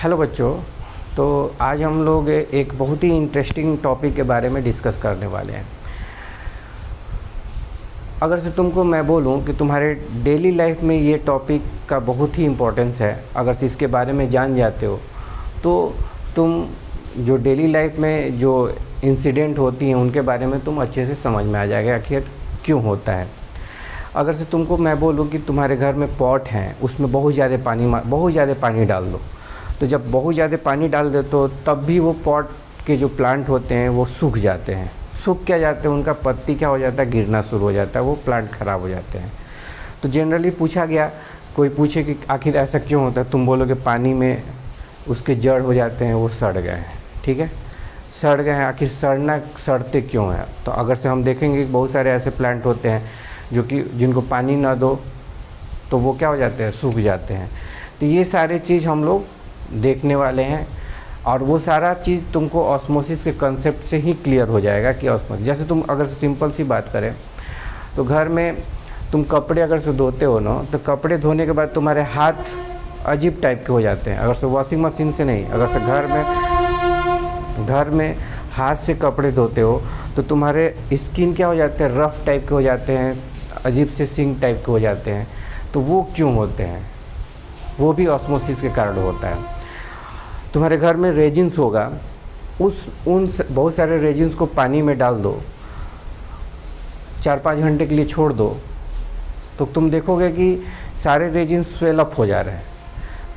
Hello बच्चों। तो आज हम लोग एक बहुत ही इंटरेस्टिंग टॉपिक के बारे में डिस्कस करने वाले हैं। अगर से तुमको मैं बोलूं कि तुम्हारे डेली लाइफ में ये टॉपिक का बहुत ही इम्पोर्टेंस है, अगर से इसके बारे में जान जाते हो तो तुम जो डेली लाइफ में जो इंसिडेंट होती हैं उनके बारे में तुम अच्छे से समझ में आ जाएगा आखिर क्यों होता है। अगर से तुमको मैं बोलूं कि तुम्हारे घर में पॉट हैं, उसमें बहुत ज़्यादा पानी डाल दो, तो जब बहुत ज़्यादा पानी डाल दे तो तब भी वो पॉट के जो प्लांट होते हैं वो सूख जाते हैं। सूख क्या जाते हैं, उनका पत्ती क्या हो जाता है, गिरना शुरू हो जाता है, वो प्लांट ख़राब हो जाते हैं। तो जनरली पूछा गया, कोई पूछे कि आखिर ऐसा क्यों होता है, तुम बोलोगे पानी में उसके जड़ हो जाते हैं, वो सड़ गए हैं। ठीक है, सड़ गए हैं। आखिर सड़ते क्यों हैं? तो अगर से हम देखेंगे कि बहुत सारे ऐसे प्लांट होते हैं जो कि जिनको पानी ना दो तो वो क्या हो जाते हैं, सूख जाते हैं। तो ये सारे चीज़ हम लोग देखने वाले हैं और वो सारा चीज़ तुमको ऑस्मोसिस के कंसेप्ट से ही क्लियर हो जाएगा कि ऑस्मोसिस, जैसे तुम अगर सिंपल सी बात करें तो घर में तुम कपड़े अगर से धोते हो ना, तो कपड़े धोने के बाद तुम्हारे हाथ अजीब टाइप के हो जाते हैं। अगर से वॉशिंग मशीन से नहीं, अगर से घर में हाथ से कपड़े धोते हो तो तुम्हारे स्किन क्या हो जाते हैं, रफ़ टाइप के हो जाते हैं, अजीब से सिंक टाइप के हो जाते हैं। तो वो क्यों होते हैं? वो भी ऑस्मोसिस के कारण होता है। तुम्हारे घर में रेजिन्स होगा, बहुत सारे रेजिन्स को पानी में डाल दो, 4-5 घंटे के लिए छोड़ दो, तो तुम देखोगे कि सारे रेजिन्स स्वेलअप हो जा रहे हैं।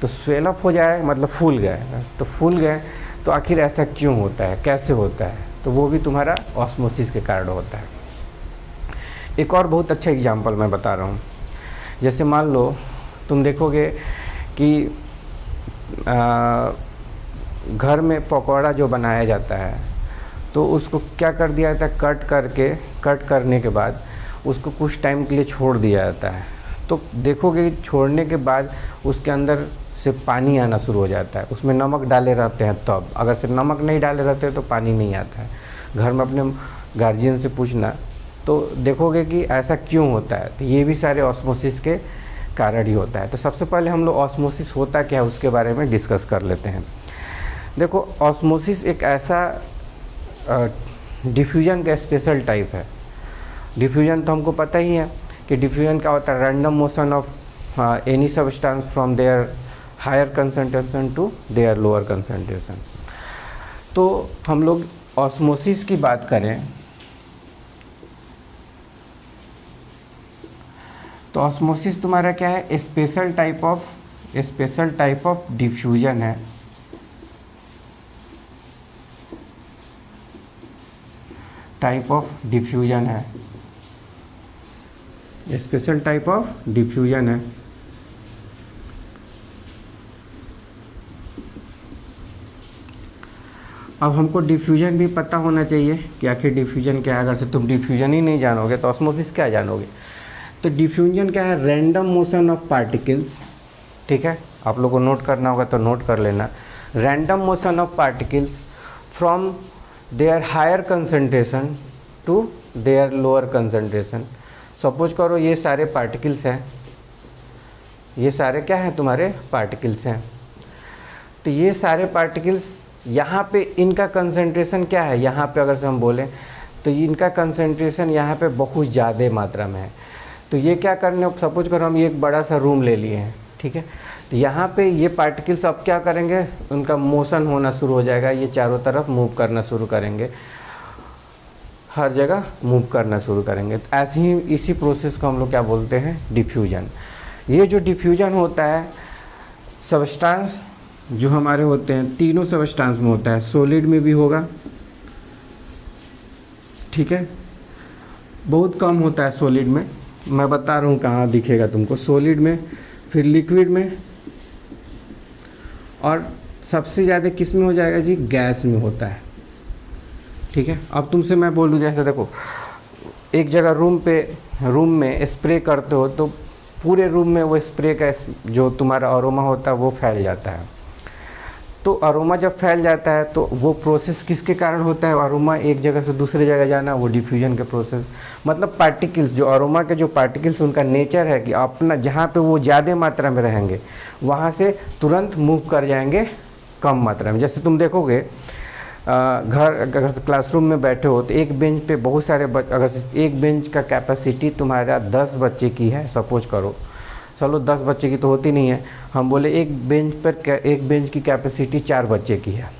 तो स्वेलअप हो जाए मतलब फूल गए, तो फूल गए तो आखिर ऐसा क्यों होता है, कैसे होता है? तो वो भी तुम्हारा ऑस्मोसिस के कारण होता है। एक और बहुत अच्छा एग्जांपल मैं बता रहा हूँ। जैसे मान लो तुम देखोगे कि घर में पकौड़ा जो बनाया जाता है तो उसको क्या कर दिया जाता है, कट करने के बाद उसको कुछ टाइम के लिए छोड़ दिया जाता है। तो देखोगे छोड़ने के बाद उसके अंदर से पानी आना शुरू हो जाता है। उसमें नमक डाले रहते हैं तब, अगर से नमक नहीं डाले रहते हैं तो पानी नहीं आता है। घर में अपने गार्जियन से पूछना तो देखोगे कि ऐसा क्यों होता है। तो ये भी सारे ऑस्मोसिस के कारण ही होता है। तो सबसे पहले हम लोग ऑस्मोसिस होता क्या है उसके बारे में डिस्कस कर लेते हैं। देखो, ऑस्मोसिस एक ऐसा डिफ्यूजन का स्पेशल टाइप है। डिफ्यूजन तो हमको पता ही है कि डिफ्यूजन क्या होता है, random motion of any substance from their higher concentration to their lower concentration. तो हम लोग ऑस्मोसिस की बात करें तो ऑस्मोसिस तुम्हारा क्या है, स्पेशल टाइप ऑफ डिफ्यूजन है। स्पेशल टाइप ऑफ डिफ्यूजन है। अब हमको डिफ्यूजन भी पता होना चाहिए कि आखिर डिफ्यूजन क्या है। अगर से तुम डिफ्यूजन ही नहीं जानोगे तो ऑस्मोसिस क्या जानोगे। तो डिफ्यूजन क्या है, रैंडम मोशन ऑफ पार्टिकल्स। ठीक है, आप लोगों को नोट करना होगा तो नोट कर लेना। Random motion of particles from their higher concentration to their lower concentration. Suppose करो ये सारे पार्टिकल्स हैं, ये सारे क्या हैं, तुम्हारे पार्टिकल्स हैं। तो ये सारे पार्टिकल्स यहाँ पे इनका कंसंट्रेशन क्या है, यहाँ पे अगर से हम बोलें तो इनका कंसंट्रेशन यहाँ पे बहुत ज़्यादा मात्रा में है। तो ये क्या करने, सपोज करो हम ये एक बड़ा सा रूम ले लिए हैं, ठीक है। तो यहाँ पे ये पार्टिकल्स अब क्या करेंगे, उनका मोशन होना शुरू हो जाएगा, ये चारों तरफ मूव करना शुरू करेंगे, हर जगह मूव करना शुरू करेंगे। तो ऐसे ही इसी प्रोसेस को हम लोग क्या बोलते हैं, डिफ्यूजन। ये जो डिफ्यूजन होता है, सब्सटेंस जो हमारे होते हैं तीनों सब्सटेंस में होता है, सॉलिड में भी होगा, ठीक है, बहुत कम होता है सॉलिड में। मैं बता रहा हूँ कहाँ दिखेगा तुमको, सॉलिड में, फिर लिक्विड में, और सबसे ज़्यादा किस में हो जाएगा जी, गैस में होता है। ठीक है, अब तुमसे मैं बोलूँ, जैसे देखो एक जगह रूम में स्प्रे करते हो तो पूरे रूम में वो स्प्रे का जो तुम्हारा अरोमा होता है वो फैल जाता है। तो अरोमा जब फैल जाता है तो वो प्रोसेस किसके कारण होता है, अरोमा एक जगह से दूसरे जगह जाना, वो डिफ्यूजन के प्रोसेस। मतलब पार्टिकल्स, जो अरोमा के जो पार्टिकल्स, उनका नेचर है कि अपना जहाँ पे वो ज़्यादा मात्रा में रहेंगे वहाँ से तुरंत मूव कर जाएंगे कम मात्रा में। जैसे तुम देखोगे घर अगर क्लासरूम में बैठे हो तो एक बेंच पे बहुत सारे अगर एक बेंच का कैपेसिटी तुम्हारा 10 बच्चे की है, सपोज करो, चलो 10 बच्चे की तो होती नहीं है, हम बोले एक बेंच की कैपेसिटी 4 बच्चे की है,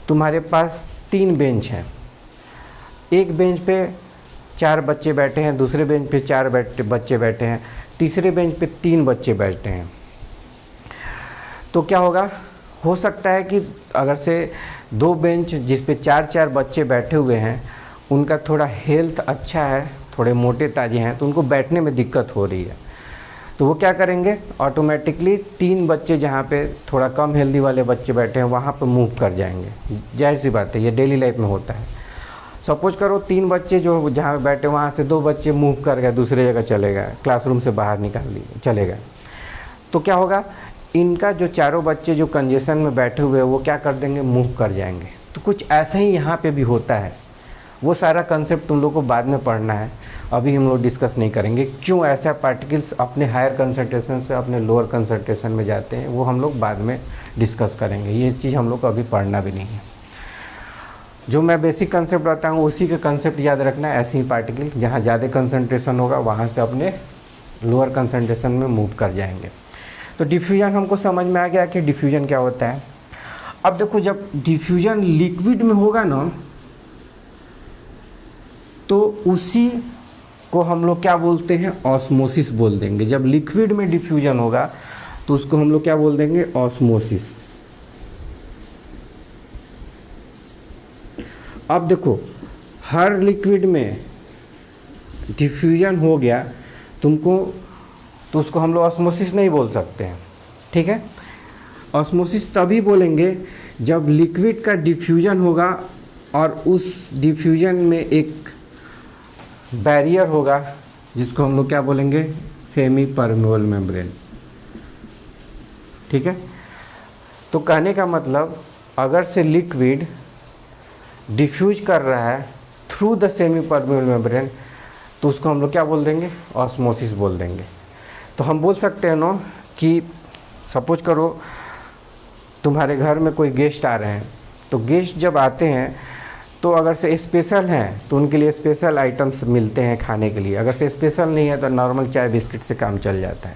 तुम्हारे पास 3 बेंच हैं, एक बेंच पे 4 बच्चे बैठे हैं, दूसरे बेंच पे 4 बच्चे बैठे हैं, तीसरे बेंच पे 3 बच्चे बैठे हैं, तो क्या होगा, हो सकता है कि अगर से 2 बेंच जिस पे 4 बच्चे बैठे हुए हैं उनका थोड़ा हेल्थ अच्छा है, थोड़े मोटे ताजे हैं, तो उनको बैठने में दिक्कत हो रही है, तो वो क्या करेंगे, ऑटोमेटिकली 3 बच्चे जहाँ पे थोड़ा कम हेल्दी वाले बच्चे बैठे हैं वहाँ पे मूव कर जाएंगे। जाहिर सी बात है, ये डेली लाइफ में होता है। सपोज करो 3 बच्चे जो जहाँ पे बैठे वहाँ से 2 बच्चे मूव कर गए, दूसरे जगह चले गए, क्लासरूम से बाहर निकाल लिए चले गए, तो क्या होगा, इनका जो चारों बच्चे जो कंजेशन में बैठे हुए हैं वो क्या कर देंगे, मूव कर जाएंगे। तो कुछ ऐसा ही यहाँ पे भी होता है। वो सारा कंसेप्ट तुम लोग को बाद में पढ़ना है, अभी हम लोग डिस्कस नहीं करेंगे। क्यों ऐसा पार्टिकल्स अपने हायर कंसंट्रेशन से अपने लोअर कंसंट्रेशन में जाते हैं वो हम लोग बाद में डिस्कस करेंगे, ये चीज़ हम लोग को अभी पढ़ना भी नहीं है। जो मैं बेसिक कंसेप्ट बताऊँ उसी के कंसेप्ट याद रखना है। ऐसे ही पार्टिकल जहाँ ज़्यादा कंसंट्रेशन होगा वहाँ से अपने लोअर कंसंट्रेशन में मूव कर जाएंगे। तो डिफ्यूजन हमको समझ में आ गया कि डिफ्यूजन क्या होता है। अब देखो, जब डिफ्यूजन लिक्विड में होगा ना तो उसी को हम लोग क्या बोलते हैं, ऑस्मोसिस बोल देंगे। जब लिक्विड में डिफ्यूजन होगा तो उसको हम लोग क्या बोल देंगे, ऑस्मोसिस। अब देखो, हर लिक्विड में डिफ्यूजन हो गया तुमको, तो उसको हम लोग ऑस्मोसिस नहीं बोल सकते हैं, ठीक है। ऑस्मोसिस तभी बोलेंगे जब लिक्विड का डिफ्यूजन होगा और उस डिफ्यूजन में एक बैरियर होगा जिसको हम लोग क्या बोलेंगे, सेमी परमेबल मेम्ब्रेन, ठीक है। तो कहने का मतलब, अगर से लिक्विड डिफ्यूज कर रहा है through the semi permeable membrane तो उसको हम लोग क्या बोल देंगे, ऑस्मोसिस बोल देंगे। तो हम बोल सकते हैं ना कि सपोज करो तुम्हारे घर में कोई गेस्ट आ रहे हैं, तो गेस्ट जब आते हैं तो अगर से स्पेशल हैं तो उनके लिए स्पेशल आइटम्स मिलते हैं खाने के लिए, अगर से स्पेशल नहीं है तो नॉर्मल चाय बिस्किट से काम चल जाता है।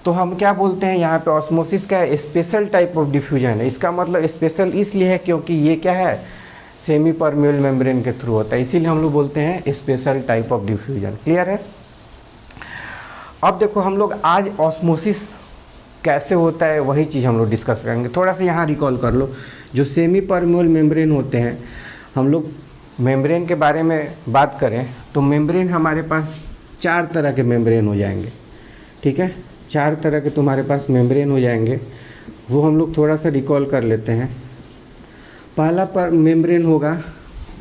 तो हम क्या बोलते हैं यहाँ पे, ऑस्मोसिस का है स्पेशल टाइप ऑफ डिफ्यूजन है। इसका मतलब स्पेशल इसलिए है क्योंकि ये क्या है, सेमी परमेबल मेम्ब्रेन के थ्रू होता है, इसीलिए हम लोग बोलते हैं special type of diffusion. Clear है। अब देखो, हम लोग आज ऑस्मोसिस कैसे होता है वही चीज़ हम लोग डिस्कस करेंगे। थोड़ा सा यहाँ रिकॉल कर लो, जो सेमी परमेबल मेम्ब्रेन होते हैं, हम लोग मेम्ब्रेन के बारे में बात करें तो मेम्ब्रेन हमारे पास 4 तरह के मेम्ब्रेन हो जाएंगे, ठीक है। 4 तरह के तुम्हारे पास मेम्ब्रेन हो जाएंगे, वो हम लोग थोड़ा सा रिकॉल कर लेते हैं। पहला पर मेम्ब्रेन होगा,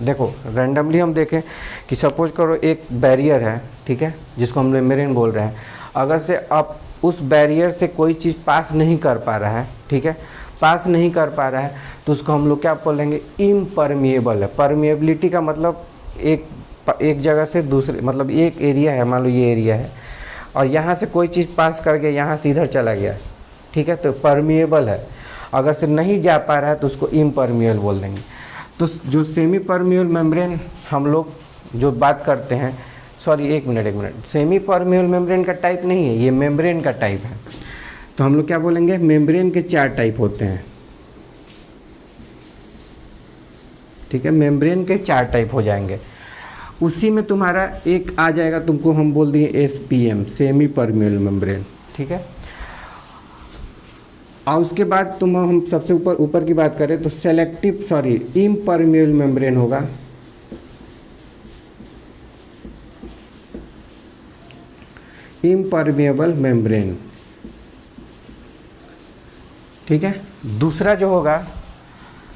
देखो रैंडमली हम देखें कि सपोज करो एक बैरियर है, ठीक है, जिसको हम मेम्ब्रेन बोल रहे हैं। अगर से आप उस बैरियर से कोई चीज़ पास नहीं कर पा रहा है, ठीक है, पास नहीं कर पा रहा है, तो उसको हम लोग क्या बोलेंगे, इम्परमिएबल है। परमिएबिलिटी का मतलब एक जगह से दूसरे, मतलब एक एरिया है, मान लो ये एरिया है और यहाँ से कोई चीज़ पास करके यहाँ से इधर चला गया, ठीक है, तो परमिएबल है। अगर से नहीं जा पा रहा है तो उसको इम्परमिएबल बोल देंगे। तो जो सेमी परमेबल मेम्ब्रेन हम लोग जो बात करते हैं, सॉरी एक मिनट, सेमी परमेबल मेम्ब्रेन का टाइप नहीं है, ये मेम्ब्रेन का टाइप है। तो हम लोग क्या बोलेंगे, मेम्ब्रेन के 4 टाइप होते हैं, ठीक है, मेम्ब्रेन के 4 टाइप हो जाएंगे। उसी में तुम्हारा एक आ जाएगा, तुमको हम बोल दिए SPM, सेमी परमेबल मेम्ब्रेन, ठीक है। और उसके बाद हम सबसे ऊपर की बात करें तो इम्परमेबल मेम्ब्रेन होगा। इम्परमेबल मेम्ब्रेन, ठीक है।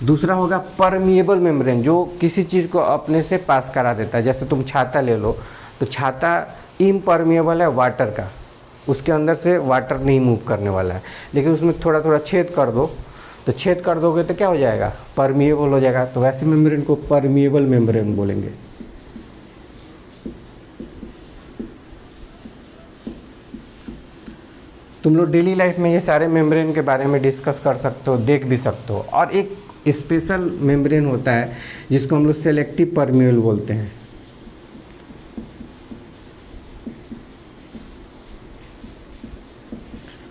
दूसरा होगा परमिएबल मेम्ब्रेन, जो किसी चीज़ को अपने से पास करा देता है। जैसे तुम छाता ले लो, तो छाता इम्परमेबल है वाटर का, उसके अंदर से वाटर नहीं मूव करने वाला है, लेकिन उसमें थोड़ा थोड़ा छेद कर दो, तो छेद कर दोगे तो क्या हो जाएगा, परमिएबल हो जाएगा। तो वैसे मेम्ब्रेन को परमिएबल मेम्ब्रेन बोलेंगे। तुम लोग डेली लाइफ में ये सारे मेम्ब्रेन के बारे में डिस्कस कर सकते हो, देख भी सकते हो। और एक स्पेशल मेम्ब्रेन होता है जिसको हम लोग सेलेक्टिव परमिएबल बोलते हैं।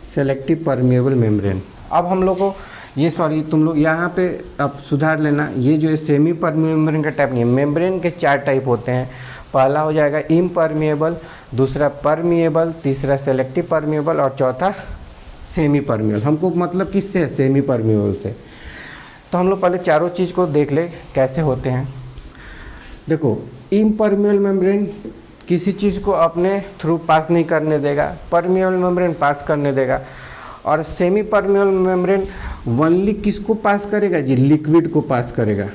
Selective permeable membrane. अब हम लोग को ये तुम लोग यहाँ पे अब सुधार लेना, ये जो सेमी परमिएबल मेम्ब्रेन का टाइप नहीं है। मेम्ब्रेन के 4 टाइप होते हैं। पहला हो जाएगा इम्परमिएबल, दूसरा परमिएबल, तीसरा सेलेक्टिव परमिएबल और चौथा सेमी परमिएबल। हमको मतलब किससे है? सेमी परमिएबल से। तो हम लोग पहले चारों चीज़ को देख ले कैसे होते हैं। देखो, इम्परमिएबल मेम्ब्रेन किसी चीज़ को अपने थ्रू पास नहीं करने देगा, परमिएबल मेम्ब्रेन पास करने देगा। और सेमी परमिएबल मेम्ब्रेन ओनली किसको पास करेगा जी? लिक्विड को पास करेगा।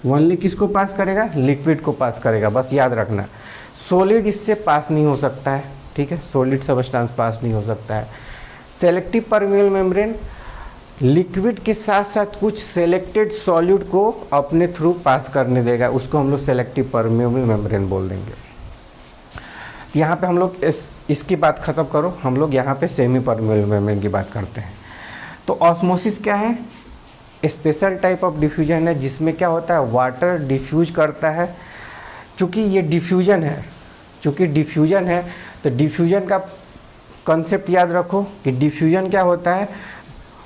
ओनली किसको पास करेगा? लिक्विड को पास करेगा। बस याद रखना, सॉलिड इससे पास नहीं हो सकता है, ठीक है, सॉलिड सब्सटेंस पास नहीं हो सकता है। सेलेक्टिव परमिएबल मेम्ब्रेन लिक्विड के साथ साथ कुछ सेलेक्टेड सॉल्यूट को अपने थ्रू पास करने देगा, उसको हम लोग सेलेक्टिव परमिएबल मेम्ब्रेन बोल देंगे। यहाँ पे हम लोग इसकी बात ख़त्म करो, हम लोग यहाँ पे सेमी परमिएबल मेम्ब्रेन की बात करते हैं। तो ऑस्मोसिस क्या है? स्पेशल टाइप ऑफ डिफ्यूजन है जिसमें क्या होता है? वाटर डिफ्यूज करता है। चूँकि ये डिफ्यूजन है, तो डिफ्यूजन का कंसेप्ट याद रखो कि डिफ्यूजन क्या होता है?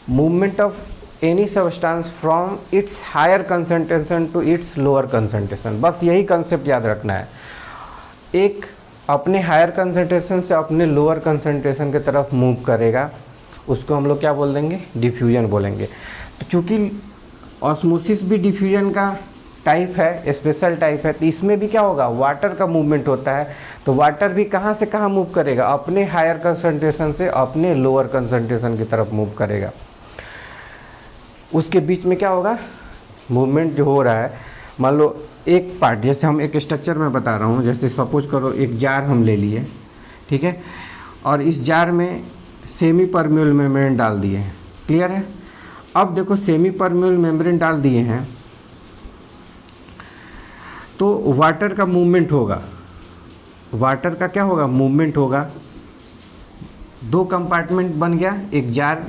Movement of any substance from its higher concentration to its lower concentration. बस यही कंसेप्ट याद रखना है। एक अपने हायर कंसंट्रेशन से अपने लोअर कंसंट्रेशन की तरफ मूव करेगा, उसको हम लोग क्या बोल देंगे? डिफ्यूजन बोलेंगे। तो चूँकि ऑस्मोसिस भी डिफ्यूजन का टाइप है, स्पेशल टाइप है, तो इसमें भी क्या होगा? वाटर का मूवमेंट होता है। तो वाटर भी कहाँ से कहाँ मूव करेगा? अपने हायर कंसंट्रेशन से अपने लोअर कंसंट्रेशन की तरफ मूव करेगा। उसके बीच में क्या होगा? मूवमेंट जो हो रहा है, मान लो एक पार्ट, जैसे हम एक स्ट्रक्चर में बता रहा हूँ, जैसे सपोज करो एक जार हम ले लिए, ठीक है, और इस जार में सेमी परमिएबल मेम्ब्रेन डाल दिए हैं। क्लियर है? अब देखो, सेमी परमिएबल मेम्ब्रेन डाल दिए हैं तो वाटर का मूवमेंट होगा। वाटर का क्या होगा? मूवमेंट होगा। 2 कंपार्टमेंट बन गया। एक जार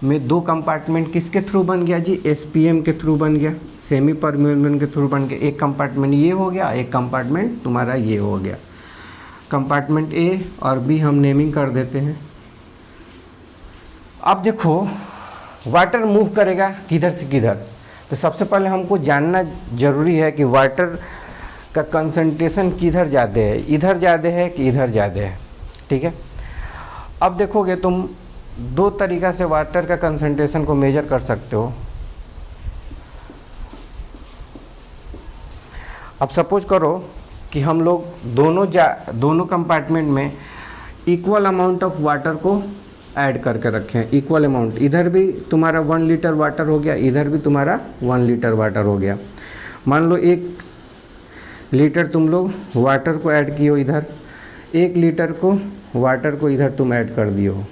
में 2 कंपार्टमेंट किसके थ्रू बन गया जी? एसपीएम के थ्रू बन गया, सेमी परमिएबल के थ्रू बन गया। एक कंपार्टमेंट ये हो गया, एक कंपार्टमेंट तुम्हारा ये हो गया। कंपार्टमेंट ए और बी हम नेमिंग कर देते हैं। अब देखो, वाटर मूव करेगा किधर से किधर। तो सबसे पहले हमको जानना जरूरी है कि वाटर का कंसंट्रेशन किधर ज़्यादा है, इधर ज़्यादा है कि इधर ज़्यादा है, ठीक है। अब देखोगे तुम 2 तरीक़ा से वाटर का कंसंट्रेशन को मेजर कर सकते हो। अब सपोज करो कि हम लोग दोनों कंपार्टमेंट में इक्वल अमाउंट ऑफ वाटर को ऐड करके रखें। इक्वल अमाउंट, इधर भी तुम्हारा 1 लीटर वाटर हो गया, इधर भी तुम्हारा 1 लीटर वाटर हो गया। मान लो 1 लीटर तुम लोग वाटर को ऐड किए हो इधर, 1 लीटर को वाटर को इधर तुम ऐड कर दिए हो,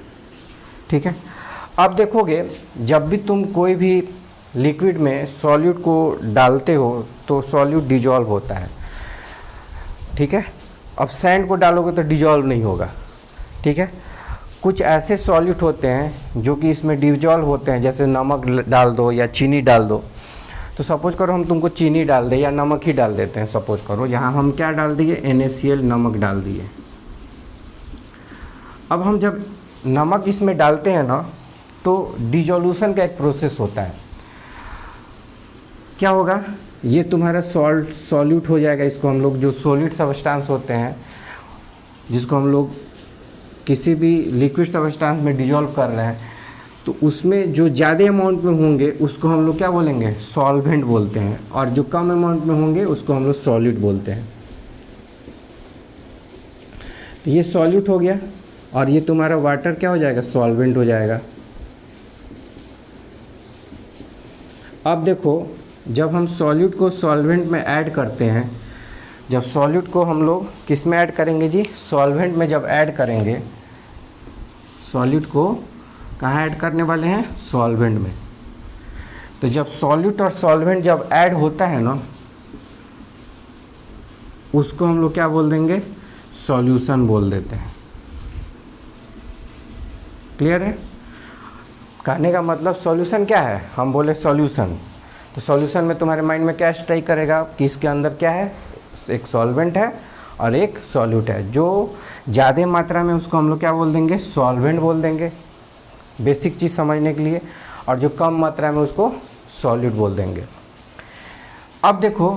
ठीक है। अब देखोगे, जब भी तुम कोई भी लिक्विड में सॉल्यूट को डालते हो तो सॉल्यूट डिजॉल्व होता है, ठीक है। अब सैंड को डालोगे तो डिजॉल्व नहीं होगा, ठीक है। कुछ ऐसे सॉल्यूट होते हैं जो कि इसमें डिजॉल्व होते हैं, जैसे नमक डाल दो या चीनी डाल दो। तो सपोज करो हम तुमको चीनी डाल दें या नमक ही डाल देते हैं। सपोज करो यहाँ हम क्या डाल दिए, NaCl नमक डाल दिए। अब हम जब नमक इसमें डालते हैं ना, तो डिजोल्यूशन का एक प्रोसेस होता है। क्या होगा, ये तुम्हारा सॉल्यूट हो जाएगा। इसको हम लोग जो सॉलिड सब्सटेंस होते हैं, जिसको हम लोग किसी भी लिक्विड सब्सटेंस में डिजोल्व कर रहे हैं, तो उसमें जो ज़्यादा अमाउंट में होंगे उसको हम लोग क्या बोलेंगे, सॉल्वेंट बोलते हैं, और जो कम अमाउंट में होंगे उसको हम लोग सॉल्यूट बोलते हैं। तो ये सॉल्यूट हो गया और ये तुम्हारा वाटर क्या हो जाएगा, सॉल्वेंट हो जाएगा। अब देखो, जब हम सॉल्यूट को सॉल्वेंट में ऐड करते हैं, जब सॉल्यूट को हम लोग किस में ऐड करेंगे जी, सॉल्वेंट में जब ऐड करेंगे, सॉल्यूट को कहाँ ऐड करने वाले हैं, सॉल्वेंट में। तो जब सॉल्यूट और सॉल्वेंट जब ऐड होता है ना, उसको हम लोग क्या बोल देंगे, सॉल्यूशन बोल देते हैं। क्लियर है? कहने का मतलब सॉल्यूशन क्या है, हम बोले सॉल्यूशन, तो सॉल्यूशन में तुम्हारे माइंड में क्या स्ट्राइक करेगा कि इसके अंदर क्या है, एक सॉल्वेंट है और एक सॉल्यूट है। जो ज़्यादा मात्रा में उसको हम लोग क्या बोल देंगे, सॉल्वेंट बोल देंगे, बेसिक चीज़ समझने के लिए, और जो कम मात्रा में उसको सॉल्यूट बोल देंगे। अब देखो,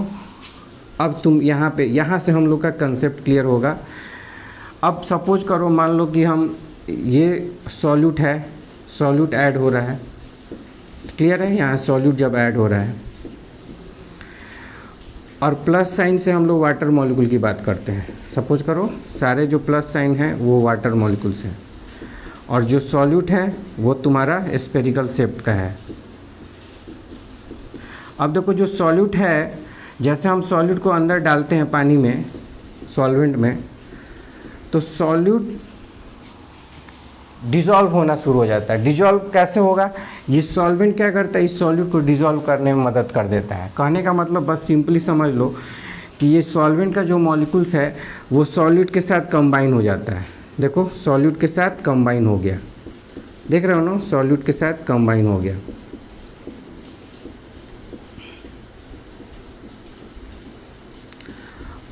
अब तुम यहाँ से हम लोग का कंसेप्ट क्लियर होगा। अब सपोज करो, मान लो कि हम ये सॉल्यूट है, सॉल्यूट ऐड हो रहा है, क्लियर है? यहाँ सॉल्यूट जब ऐड हो रहा है और प्लस साइन से हम लोग वाटर मॉलिक्यूल की बात करते हैं। सपोज करो सारे जो प्लस साइन हैं वो वाटर मॉलिक्यूल्स हैं, और जो सॉल्यूट है वो तुम्हारा स्फेरिकल शेप का है। अब देखो, जो सॉल्यूट है, जैसे हम सॉल्यूट को अंदर डालते हैं पानी में, सॉल्वेंट में, तो सॉल्यूट डिज़ोल्व होना शुरू हो जाता है। डिज़ोल्व कैसे होगा, ये सॉल्वेंट क्या करता है, इस सॉल्यूट को डिज़ोल्व करने में मदद कर देता है। कहने का मतलब बस सिंपली समझ लो कि ये सॉल्वेंट का जो मॉलिक्यूल्स है वो सॉल्यूट के साथ कंबाइन हो जाता है। देखो, सॉल्यूट के साथ कंबाइन हो गया, देख रहे हो ना, सॉल्यूट के साथ कंबाइन हो गया।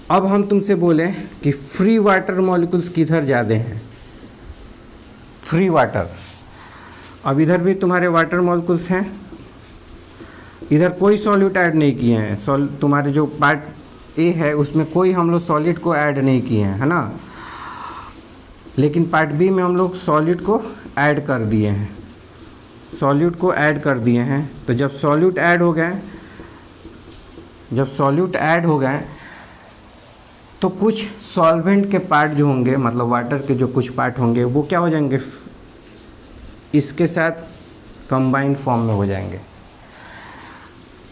अब हम तुमसे बोले कि फ्री वाटर मॉलिक्यूल्स किधर ज़्यादा हैं, फ्री वाटर। अब इधर भी तुम्हारे वाटर मॉलिक्यूल्स हैं, इधर कोई सॉल्यूट ऐड नहीं किए हैं। तुम्हारे जो पार्ट ए है उसमें कोई हम लोग सॉलिड को ऐड नहीं किए हैं, है ना, लेकिन पार्ट बी में हम लोग सॉल्यूट को ऐड कर दिए हैं, सॉल्यूट को ऐड कर दिए हैं। तो जब सॉल्यूट ऐड हो गए, जब सॉल्यूट ऐड हो गए तो कुछ सॉल्वेंट के पार्ट जो होंगे, मतलब वाटर के जो कुछ पार्ट होंगे, वो क्या हो जाएंगे, इसके साथ कंबाइंड फॉर्म में हो जाएंगे।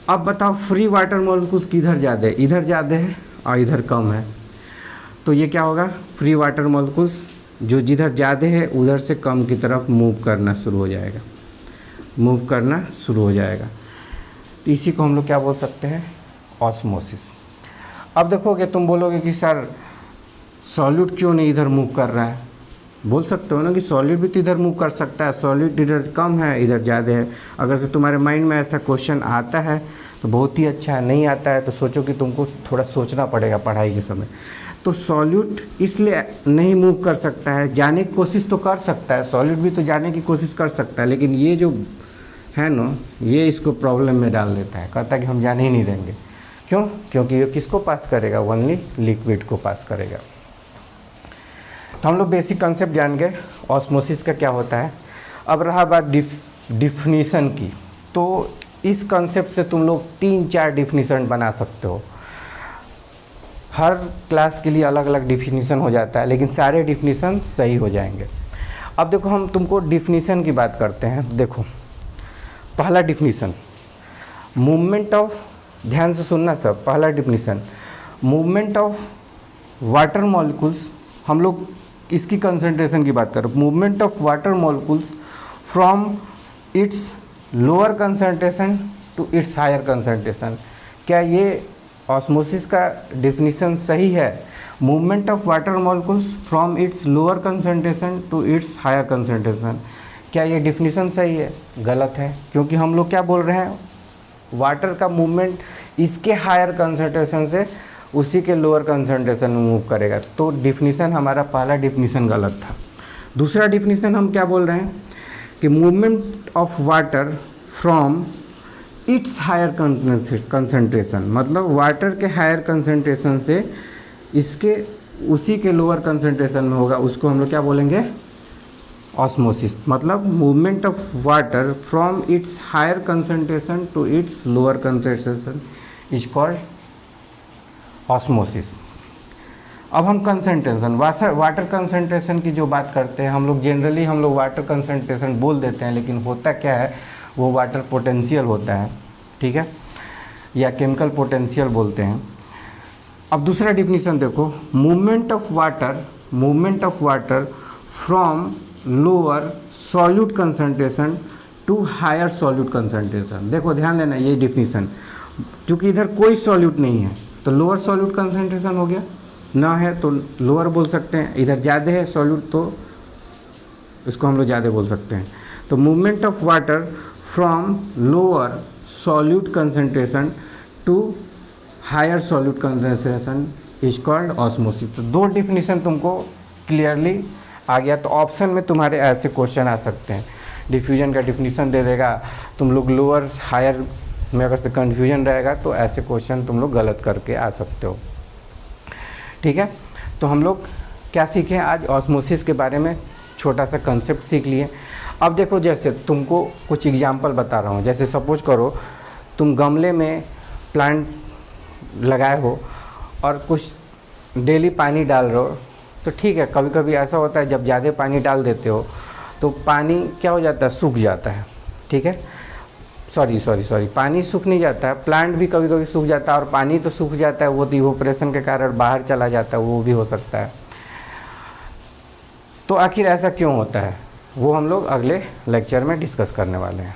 अब बताओ, फ्री वाटर मॉलिक्यूल्स किधर ज़्यादा है, इधर ज़्यादा है और इधर कम है, तो ये क्या होगा, फ्री वाटर मॉलिक्यूल्स जो जिधर ज़्यादा है उधर से कम की तरफ मूव करना शुरू हो जाएगा, मूव करना शुरू हो जाएगा। तो इसी को हम लोग क्या बोल सकते हैं, ऑस्मोसिस। अब देखोगे, तुम बोलोगे कि सर सॉल्यूट क्यों नहीं इधर मूव कर रहा है, बोल सकते हो ना कि सॉल्यूट भी तो इधर मूव कर सकता है, सॉल्यूट इधर कम है इधर ज़्यादा है। अगर से तुम्हारे माइंड में ऐसा क्वेश्चन आता है तो बहुत ही अच्छा है, नहीं आता है तो सोचो कि तुमको थोड़ा सोचना पड़ेगा पढ़ाई के समय। तो सॉल्यूट इसलिए नहीं मूव कर सकता है, जाने की कोशिश तो कर सकता है, सॉल्यूट भी तो जाने की कोशिश कर सकता है, लेकिन ये जो है ना, ये इसको प्रॉब्लम में डाल देता है, कहता है कि हम जाने ही नहीं देंगे। क्यों? क्योंकि ये किसको पास करेगा, ओनली लिक्विड को पास करेगा। तो हम लोग बेसिक कंसेप्ट जान गए ऑस्मोसिस का क्या होता है। अब रहा बात डिफिनीसन की, तो इस कंसेप्ट से तुम लोग 3-4 डिफिनीसन बना सकते हो। हर क्लास के लिए अलग अलग डिफिनीसन हो जाता है, लेकिन सारे डिफिनीसन सही हो जाएंगे। अब देखो, हम तुमको डिफिनीसन की बात करते हैं। देखो, पहला डिफिनीसन, मूवमेंट ऑफ, ध्यान से सुनना सब, पहला definition, movement of water molecules, हम लोग इसकी कंसंट्रेशन की बात करें, movement of water molecules from its lower concentration to its higher concentration. क्या ये ऑस्मोसिस का डिफिनीशन सही है? Movement of water molecules from its lower concentration to its higher concentration, क्या ये डिफिनीशन सही है? गलत है, क्योंकि हम लोग क्या बोल रहे हैं, वाटर का मूवमेंट इसके हायर कंसंट्रेशन से उसी के लोअर कंसंट्रेशन में मूव करेगा। तो डिफिनीशन हमारा पहला डिफिनीशन गलत था। दूसरा डिफिनीशन हम क्या बोल रहे हैं कि movement of water from its higher concentration, मतलब वाटर के हायर कंसंट्रेशन से इसके उसी के लोअर कंसंट्रेशन में होगा, उसको हम लोग क्या बोलेंगे, ऑस्मोसिस। मतलब movement of water from its higher concentration to its lower concentration is called osmosis. अब हम कंसंट्रेशन, वाटर कंसंट्रेशन की जो बात करते हैं हम लोग, जनरली हम लोग वाटर कंसंट्रेशन बोल देते हैं, लेकिन होता क्या है, वो वाटर पोटेंशियल होता है, ठीक है, या केमिकल पोटेंशियल बोलते हैं। अब दूसरा डिफिनीशन देखो, movement of water from lower solute concentration to higher solute concentration. देखो ध्यान देना, ये डिफिनीशन, चूँकि इधर कोई सॉल्यूट नहीं है तो लोअर सॉल्यूट कंसंट्रेशन हो गया, ना है तो लोअर बोल सकते हैं, इधर ज़्यादा है सॉल्यूट तो इसको हम लोग ज़्यादा बोल सकते हैं। तो movement of water from lower solute concentration to higher solute concentration is called osmosis. तो दो डिफिनीशन तुमको क्लियरली आ गया। तो ऑप्शन में तुम्हारे ऐसे क्वेश्चन आ सकते हैं, डिफ्यूजन का डिफिनीशन दे देगा, तुम लोग लोअर हायर में अगर से कन्फ्यूजन रहेगा तो ऐसे क्वेश्चन तुम लोग गलत करके आ सकते हो। ठीक है, तो हम लोग क्या सीखे आज, ऑस्मोसिस के बारे में छोटा सा कंसेप्ट सीख लिए। अब देखो, जैसे तुमको कुछ एग्जांपल बता रहा हूँ, जैसे सपोज करो तुम गमले में प्लांट लगाए हो और कुछ डेली पानी डाल रहे हो, तो ठीक है, कभी कभी ऐसा होता है जब ज़्यादा पानी डाल देते हो तो पानी क्या हो जाता है, सूख जाता है। ठीक है, सॉरी पानी सूख नहीं जाता है, प्लांट भी कभी कभी सूख जाता है, और पानी तो सूख जाता है, वो तो इवोपरेशन के कारण बाहर चला जाता है, वो भी हो सकता है। तो आखिर ऐसा क्यों होता है, वो हम लोग अगले लेक्चर में डिस्कस करने वाले हैं।